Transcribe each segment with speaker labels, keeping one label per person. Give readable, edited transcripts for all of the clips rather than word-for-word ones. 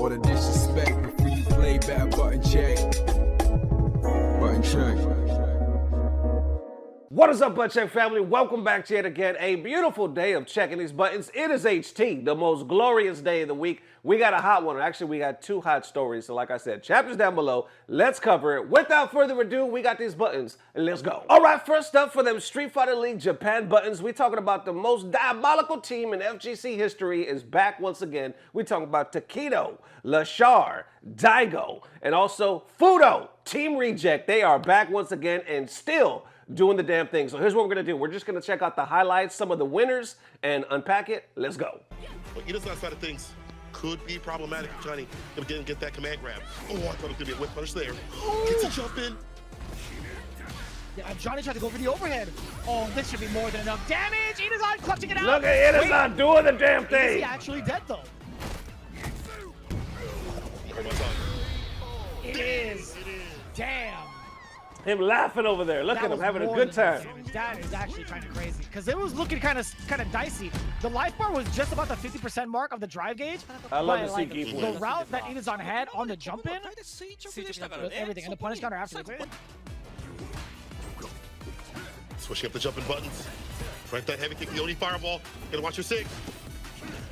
Speaker 1: Or the disrespect before you play, better button check. Button check.
Speaker 2: What is up, Butt Check family? Welcome back to yet again a beautiful day of checking these buttons. It is HT, the most glorious day of the week. We got a hot one. Actually, we got two hot stories. So like I said, chapters down below. Let's cover it. Without further ado, we got these buttons and let's go. All right, first up for them Street Fighter League Japan buttons, we talking about the most diabolical team in FGC history is back once again. We talking about Fuudo, Leshar, Daigo, and also Fuudo, Team Reject. They are back once again and still doing the damn thing. So here's what we're gonna do. We're just gonna check out the highlights, some of the winners, and unpack it. Let's go.
Speaker 3: But Ida's side of things could be problematic for Johnny to get that command grab. Oh, I thought it was gonna be a whip punish there. Gets a jump in.
Speaker 4: Yeah, Johnny tried to go for the overhead. Oh, this should be more than enough damage. Idazan clutching it out.
Speaker 2: Look at Idazan doing the damn thing.
Speaker 4: Is he actually dead though?
Speaker 3: Oh my God.
Speaker 4: It is. Damn.
Speaker 2: Him laughing over there. Look at him having a good time.
Speaker 4: That is actually kind of crazy because it was looking kind of dicey. The life bar was just about the 50% mark of the drive gauge.
Speaker 2: I love to see
Speaker 4: like,
Speaker 2: Geef
Speaker 4: the
Speaker 2: win.
Speaker 4: route that Idazan had on the jump in, with everything, and the punish counter after.
Speaker 3: Switching up the jumping buttons. Frank that heavy kick, the only fireball. Gotta watch your sig.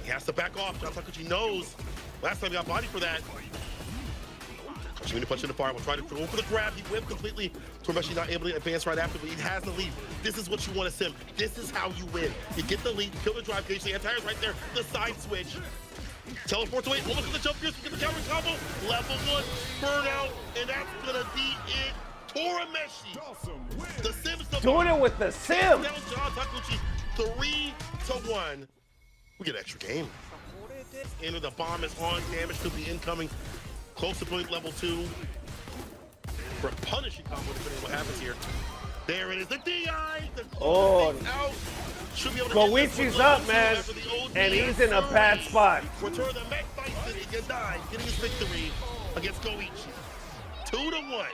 Speaker 3: He has to back off. John Takuchi knows. Last time he got body for that. Jimmy punch in the fireball, try to go for the grab. He whipped completely. Tormeshi not able to advance right after, but he has the lead. This is what you want to sim. This is how you win. You get the lead, kill the drive gauge, the anti-air's right there, the side switch. Teleports away, almost to the jump gears, get the counter combo. Level 1, burnout, and that's gonna be it. Tormeshi. The Sim's the
Speaker 2: doing it with the sim.
Speaker 3: Down John Takuchi, 3-1. We get an extra game. Enter the bomb is on, damage could be incoming. Close to point level 2. For a punishing combo, depending on what happens here. There it is, the DI! The out. Should be able to
Speaker 2: Goichi's up, man. And he's in a bad spot.
Speaker 3: Return the Mech Bison against Dai, getting his victory against Goichi. 2-1.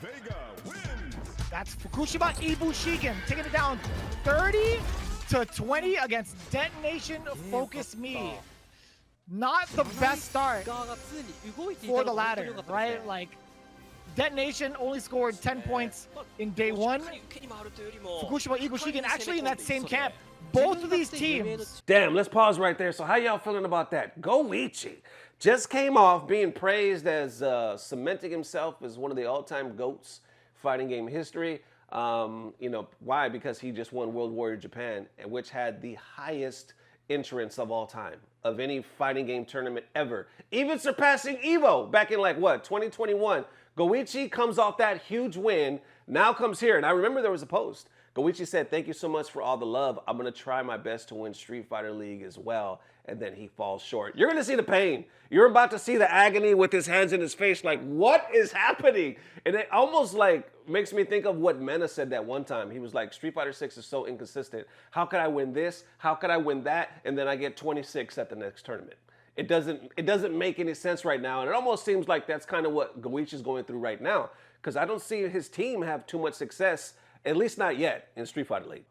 Speaker 1: Vega wins.
Speaker 4: That's Fukushima Ibushigen taking it down 30-20 against Detonation Focus Me. Not the best start for the latter, right? Like, Detonation only scored 10 points in day 1. Fukushima Ibushigen actually in that same camp. Both of these teams.
Speaker 2: Damn, let's pause right there. So how y'all feeling about that? Goichi just came off being praised as cementing himself as one of the all-time GOATs fighting game history. You know, why? Because he just won World Warrior Japan, which had the highest entrance of all time of any fighting game tournament ever, even surpassing Evo back in like what, 2021. Goichi comes off that huge win, now comes here, and I remember there was a post. Goichi said, "Thank you so much for all the love. I'm gonna try my best to win Street Fighter League as well." And then he falls short. You're gonna see the pain. You're about to see the agony with his hands in his face, like, what is happening? And it almost like makes me think of what Mena said that one time. He was like, Street Fighter 6 is so inconsistent. How could I win this? How could I win that? And then I get 26 at the next tournament. It doesn't make any sense right now. And it almost seems like that's kind of what Goichi's going through right now. Because I don't see his team have too much success, at least not yet, in Street Fighter League.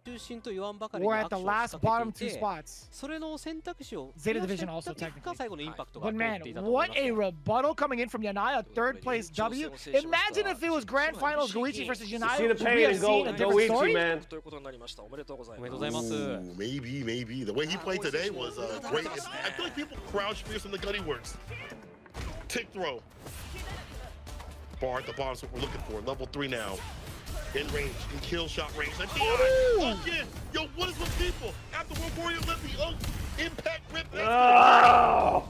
Speaker 4: We're at the last bottom 2 spots. Zeta Division also technically. But man, what a rebuttal coming in from Yanai, a 3rd place W. Imagine if it was Grand Finals Goichi versus Yanai.
Speaker 2: See the pain and Goichi, man.
Speaker 3: Ooh, maybe. The way he played today was great. I feel like people crouch fierce in the gunny works. Tick throw. Bar at the bottom is what we're looking for. Level 3 now. In range, in kill shot range. And again, yo, what is with people? After World Warrior, let the impact rip.
Speaker 2: Oh!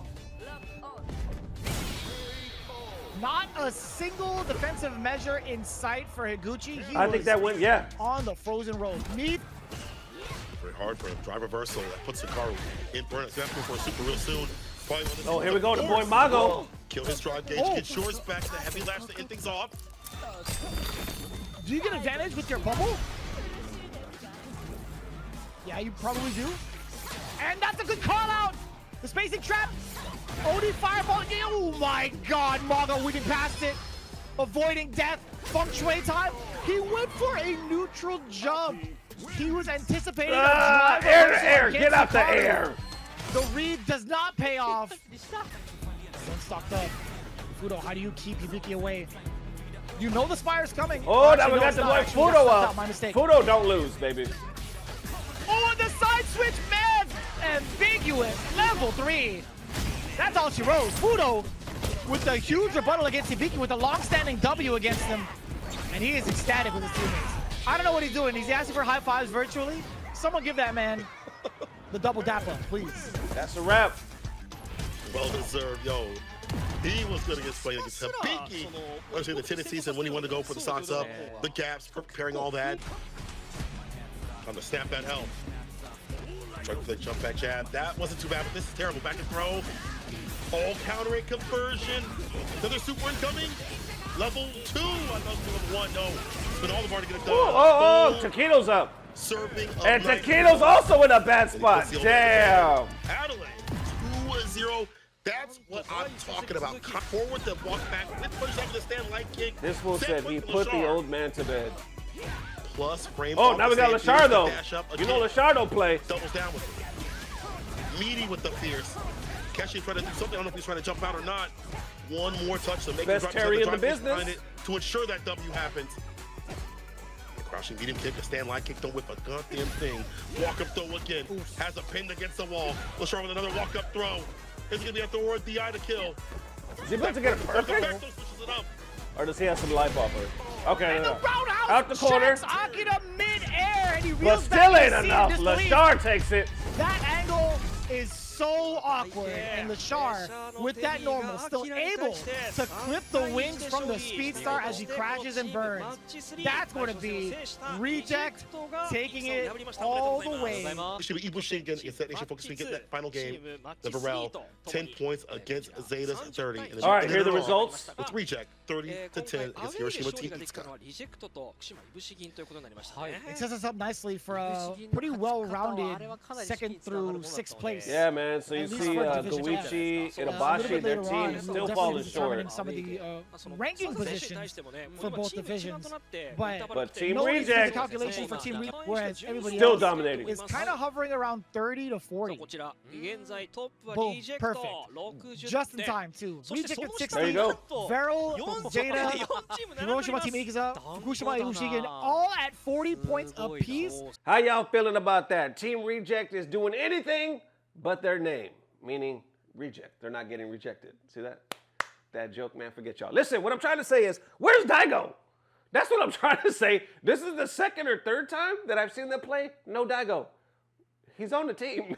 Speaker 4: Not a single defensive measure in sight for Higuchi.
Speaker 2: I think that went, yeah.
Speaker 4: On the frozen road. Very
Speaker 3: hard for him. Drive reversal. That puts Hikaru in burn. It's asking for a super real soon.
Speaker 2: Oh, here we go. The boy Mago.
Speaker 3: Kill his drive gauge. Get shorts back to the heavy lash to end things off.
Speaker 4: Do you get advantage with your bubble? Yeah, you probably do. And that's a good call out. The spacing trap. Oni fireball. Oh my God, Mago weaving past it. Avoiding death. Feng Shui time. He went for a neutral jump. He was anticipating
Speaker 2: air to air. Get out the air.
Speaker 4: The read does not pay off. One stocked up. Fuudo, how do you keep Hibiki away? You know the Spire's coming.
Speaker 2: Oh, now we got the boy Fuudo up.
Speaker 4: My mistake.
Speaker 2: Fuudo don't lose, baby.
Speaker 4: Oh, and the side switch, man! Ambiguous. Level 3. That's all she rose. Fuudo with a huge rebuttal against Hibiki with a long-standing W against him. And he is ecstatic with his teammates. I don't know what he's doing. He's asking for high fives virtually. Someone give that man the double dapper, please.
Speaker 2: That's a wrap.
Speaker 3: Well deserved, yo. He was good against playing against Hibiki. Understanding the tendencies and when he wanted to go for the stocks up, the gaps, preparing all that. Time to snap that health. Trying to play jump back jab. That wasn't too bad, but this is terrible. Back and throw. All countering conversion. Another super incoming. Level 2. I love level 1. No. But all the bar to get it done.
Speaker 2: Oh, Taquitos up.
Speaker 3: Serving
Speaker 2: And Taquitos also in a bad spot. Damn.
Speaker 3: Adelaide, 2-0. That's what I'm talking about. Come forward, then walk back with push up the stand light kick.
Speaker 2: This fool said he put the old man to bed.
Speaker 3: Plus frame.
Speaker 2: Oh, now we got Leshar though. You know Leshar don't play.
Speaker 3: Doubles down with it. Meaty with the fierce. Keshi trying to do something. I don't know if he's trying to jump out or not. One more touch to make
Speaker 2: best Terry in the business
Speaker 3: to ensure that W happens. Crouching medium kick, a stand light kick, don't whip a goddamn thing. Walk up throw again. Has a pin against the wall. Leshar with another walk up throw. Is he gonna be at the word DI to kill?
Speaker 2: Is he about to get a perfect? Or does he have some life offer? Okay,
Speaker 4: And the roundhouse
Speaker 2: out the corner.
Speaker 4: Akira mid-air, and he
Speaker 2: But
Speaker 4: reels
Speaker 2: still
Speaker 4: back
Speaker 2: ain't
Speaker 4: in
Speaker 2: enough.
Speaker 4: disbelief.
Speaker 2: Leshar takes it.
Speaker 4: That angle is so awkward, and Leshar, with that normal, still able to clip the wings from the Speedstar as he crashes and burns. That's going to be Reject taking it all the way.
Speaker 3: It should be Ibushi against that nation focus to get that final game. The Varel, 10 points against Zeta's 30. And
Speaker 2: all right, here are the results.
Speaker 3: With Reject, 30-10 against Hiroshima Team Itsuka.
Speaker 4: It sets us up nicely for a pretty well-rounded second through sixth place.
Speaker 2: Yeah, man. So you
Speaker 4: At least
Speaker 2: see
Speaker 4: for Division
Speaker 2: Goichi
Speaker 4: F.
Speaker 2: and
Speaker 4: A little
Speaker 2: Abashi,
Speaker 4: bit
Speaker 2: their
Speaker 4: later
Speaker 2: team
Speaker 4: on,
Speaker 2: is
Speaker 4: we'll
Speaker 2: still
Speaker 4: definitely
Speaker 2: falling
Speaker 4: be determining
Speaker 2: short.
Speaker 4: some of the ranking positions for both divisions, but
Speaker 2: Team
Speaker 4: no reason
Speaker 2: Reject
Speaker 4: the calculation for Team Reject, whereas everybody
Speaker 2: still
Speaker 4: else
Speaker 2: dominating.
Speaker 4: is kind of hovering around 30 to 40. Boom, perfect. Just in time, too. Reject at 60.
Speaker 2: There you go.
Speaker 4: Veril, Jada, Hiroshima Team Ikiza, Fukushima Iushigen, all at 40 points apiece.
Speaker 2: How y'all feeling about that? Team Reject is doing anything but their name, meaning reject. They're not getting rejected. See that? That joke, man, forget y'all. Listen, what I'm trying to say is, where's Daigo? That's what I'm trying to say. This is the second or third time that I've seen them play. No Daigo. He's on the team.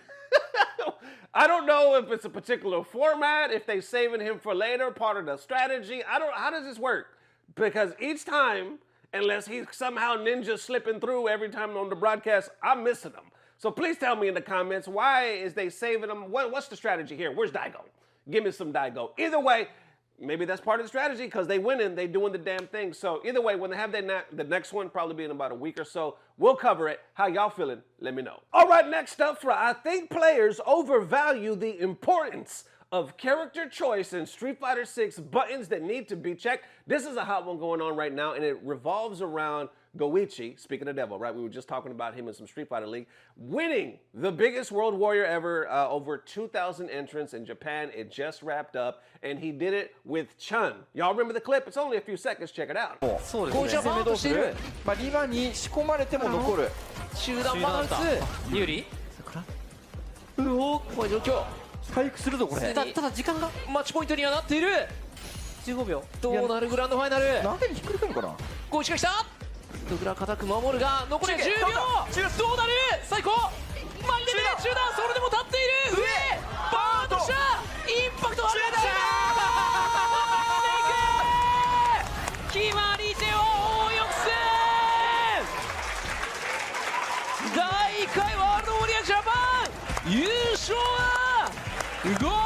Speaker 2: I don't know if it's a particular format, if they're saving him for later, part of the strategy. How does this work? Because each time, unless he's somehow ninja slipping through every time on the broadcast, I'm missing him. So please tell me in the comments, why is they saving him? What's the strategy here? Where's Daigo? Give me some Daigo. Either way, maybe that's part of the strategy because they winning, they doing the damn thing. So either way, when they have the next one, probably be in about a week or so, we'll cover it. How y'all feeling? Let me know. All right, next up, I think players overvalue the importance of character choice in Street Fighter 6 buttons that need to be checked. This is a hot one going on right now, and it revolves around Goichi, speaking of devil, right? We were just talking about him in some Street Fighter League, winning the biggest World Warrior ever, over 2,000 entrants in Japan. It just wrapped up, and he did it with Chun. Y'all remember the clip? It's only a few seconds. Check it out.
Speaker 5: そうですね。攻めどうする？まあリバに仕込まれても残る。集団バランス有利。うお、こういう状況。回復するぞこれ。ただ時間がマッチポイントにはなっている。15秒。どうなるグランドファイナル。なんでひっくり返るのかな。ゴイチが来た。ドグラ固く守るが残り10秒。どうなる？最高。マリネで中段それでも立っている。上。バーンとした。インパクトある。決まり手を応用す第1回ワールドウォリアージャパン優勝は5-1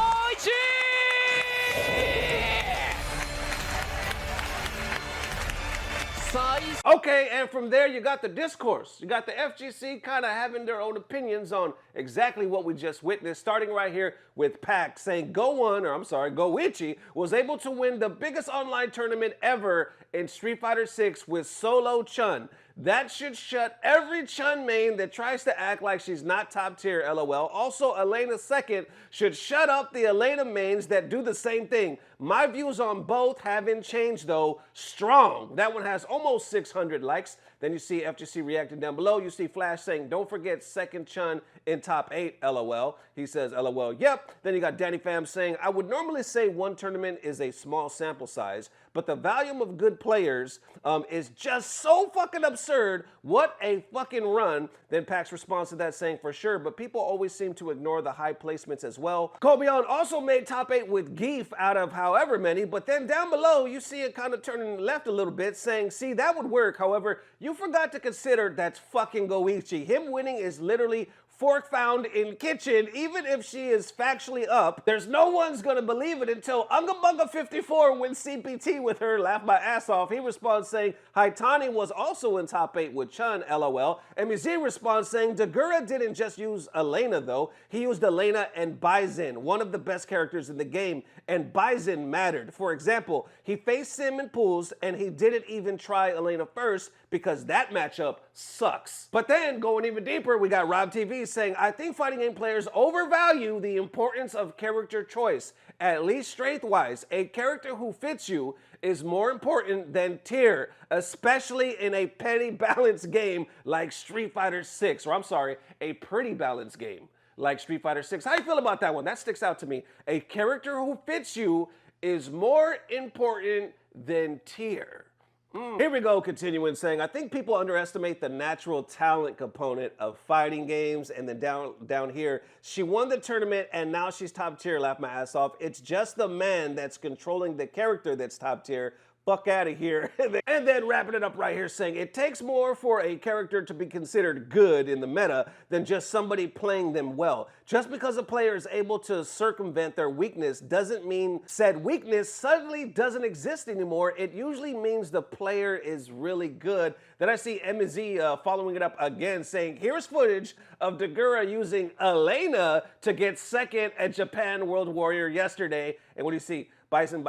Speaker 2: Okay, and from there you got the discourse. You got the FGC kind of having their own opinions on exactly what we just witnessed, starting right here with Packz saying Goichi was able to win the biggest online tournament ever in Street Fighter 6 with solo Chun. That should shut every Chun main that tries to act like she's not top tier, LOL. Also, Elena second should shut up the Elena mains that do the same thing. My views on both haven't changed though. Strong. That one has almost 600 likes. Then you see FGC reacting down below. You see Flash saying, don't forget second Chun in top 8, LOL. He says, LOL, yep. Then you got Danny Pham saying, I would normally say one tournament is a small sample size, but the volume of good players is just so fucking absurd. What a fucking run. Then Packz responds to that saying, for sure, but people always seem to ignore the high placements as well. Kobeon also made top 8 with Geef out of however many, but then down below, you see it kind of turning left a little bit, saying, see, that would work. However, you forgot to consider that's fucking Goichi. Him winning is literally fork found in kitchen. Even if she is factually up, there's no one's gonna believe it until Ungabunga54 wins CPT with her, laugh my ass off. He responds saying, Haitani was also in top 8 with Chun, LOL. And Mizi responds saying, Dagura didn't just use Elena though, he used Elena and Bison, one of the best characters in the game, and Bison mattered. For example, he faced Sim in pools and he didn't even try Elena first because that matchup sucks. But then, going even deeper, we got Rob TV saying, I think fighting game players overvalue the importance of character choice, at least strength-wise. A character who fits you is more important than tier, especially in a petty balanced game like Street Fighter 6, or I'm sorry, a pretty balanced game like Street Fighter 6. How do you feel about that one? That sticks out to me. A character who fits you is more important than tier. Here we go, continuing saying, I think people underestimate the natural talent component of fighting games. And then down here, she won the tournament and now she's top tier, laugh my ass off. It's just the man that's controlling the character that's top tier. Fuck out of here. And then wrapping it up right here saying, it takes more for a character to be considered good in the meta than just somebody playing them well. Just because a player is able to circumvent their weakness doesn't mean said weakness suddenly doesn't exist anymore. It usually means the player is really good. Then I see MZ following it up again saying, here's footage of Dagura using Elena to get second at Japan World Warrior yesterday. And what do you see? Bison.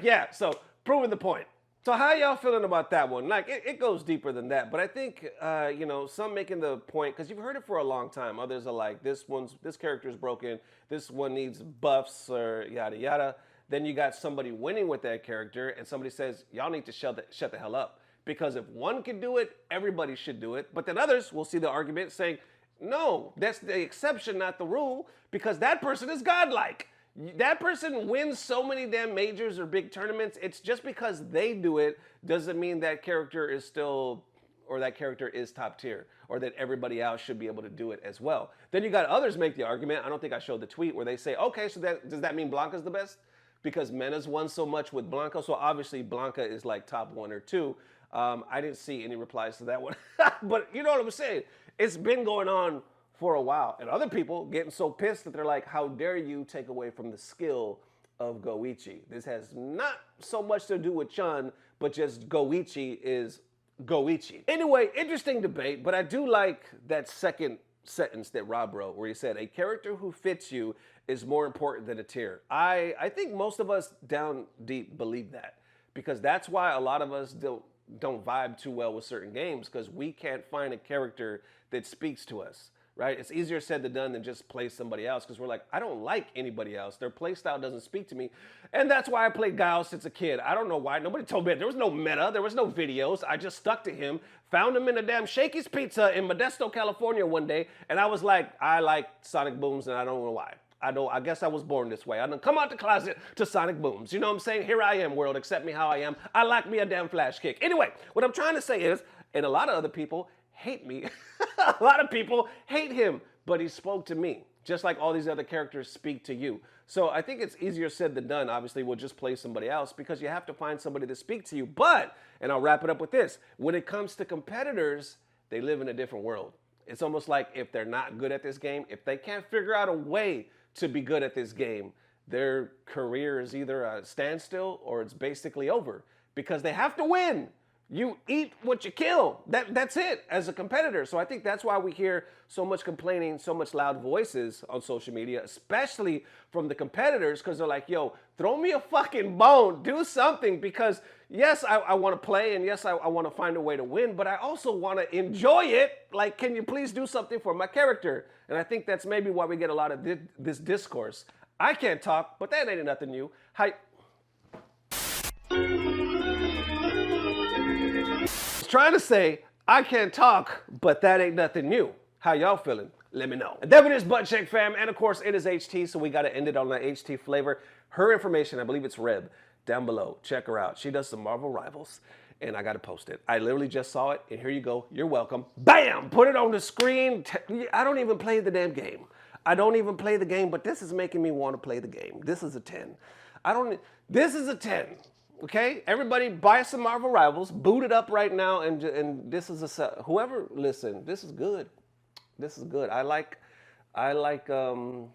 Speaker 2: Yeah, so proving the point. So how y'all feeling about that one? Like, it goes deeper than that, but I think, you know, some making the point, because you've heard it for a long time. Others are like, this character is broken, this one needs buffs, or yada yada. Then you got somebody winning with that character, and somebody says, y'all need to shut the hell up. Because if one can do it, everybody should do it. But then others will see the argument saying, no, that's the exception, not the rule, because that person is godlike. That person wins so many damn majors or big tournaments. It's just because they do it doesn't mean that character is still, or that character is top tier, or that everybody else should be able to do it as well. Then you got others make the argument, I don't think I showed the tweet, where they say, okay, so does that mean Blanca's the best? Because Mena's won so much with Blanca, so obviously Blanca is like top 1 or 2. I didn't see any replies to that one. But you know what I'm saying? It's been going on for a while. And other people getting so pissed that they're like, how dare you take away from the skill of Goichi? This has not so much to do with Chun, but just Goichi is Goichi. Anyway, interesting debate, but I do like that second sentence that Rob wrote where he said, a character who fits you is more important than a tier. I think most of us down deep believe that, because that's why a lot of us don't vibe too well with certain games, because we can't find a character that speaks to us. Right? It's easier said than done than just play somebody else, because we're like, I don't like anybody else. Their play style doesn't speak to me. And that's why I played Guile since a kid. I don't know why. Nobody told me. There was no meta. There was no videos. I just stuck to him, found him in a damn Shakey's Pizza in Modesto, California one day, and I was like, I like Sonic Booms, and I don't know why. I guess I was born this way. I done come out the closet to Sonic Booms. You know what I'm saying? Here I am, world. Accept me how I am. I like me a damn flash kick. Anyway, what I'm trying to say is, and a lot of other people hate me. A lot of people hate him, but he spoke to me, just like all these other characters speak to you. So I think it's easier said than done. Obviously, we'll just play somebody else because you have to find somebody to speak to you. But, and I'll wrap it up with this, when it comes to competitors, they live in a different world. It's almost like if they're not good at this game, if they can't figure out a way to be good at this game, their career is either a standstill or it's basically over, because they have to win. You eat what you kill. That's it as a competitor. So I think that's why we hear so much complaining, so much loud voices on social media, especially from the competitors, because they're like, yo, throw me a fucking bone, do something, because yes, I want to play, and yes, I want to find a way to win, but I also want to enjoy it. Like, can you please do something for my character? And I think that's maybe why we get a lot of this discourse. I can't talk, but that ain't nothing new. Trying to say, I can't talk, but that ain't nothing new. How y'all feeling? Let me know. And there it is, Butt Check fam. And of course, it is HT, so we got to end it on the HT flavor. Her information, I believe it's Reb, down below. Check her out. She does some Marvel Rivals, and I got to post it. I literally just saw it, and here you go. You're welcome. Bam! Put it on the screen. I don't even play the damn game. I don't even play the game, but this is making me want to play the game. This is a 10. This is a 10. Okay, everybody buy some Marvel Rivals, boot it up right now, and this is whoever listen. This is good. This is good. I like it.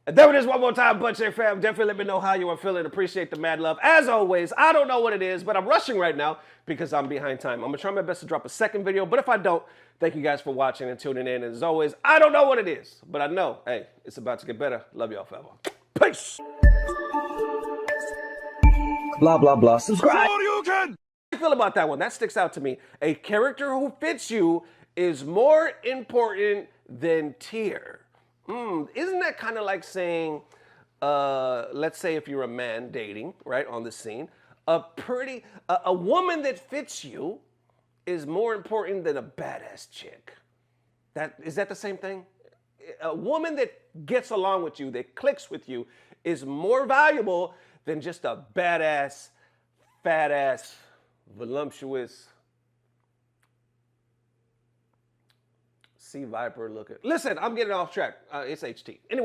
Speaker 2: And there it is one more time, Butt Check fam. Definitely let me know how you are feeling. Appreciate the mad love. As always, I don't know what it is, but I'm rushing right now because I'm behind time. I'm going to try my best to drop a second video, but if I don't, thank you guys for watching and tuning in. And as always, I don't know what it is, but I know, hey, it's about to get better. Love y'all forever. Peace.
Speaker 6: Blah, blah, blah. Subscribe.
Speaker 2: How do you feel about that one? That sticks out to me. A character who fits you is more important than tier. Isn't that kind of like saying, let's say if you're a man dating, right, on the scene, a woman that fits you is more important than a badass chick. Is that the same thing? A woman that gets along with you, that clicks with you, is more valuable than just a badass, fat ass, voluptuous, sea viper looking. Listen, I'm getting off track. It's HT. Anyway.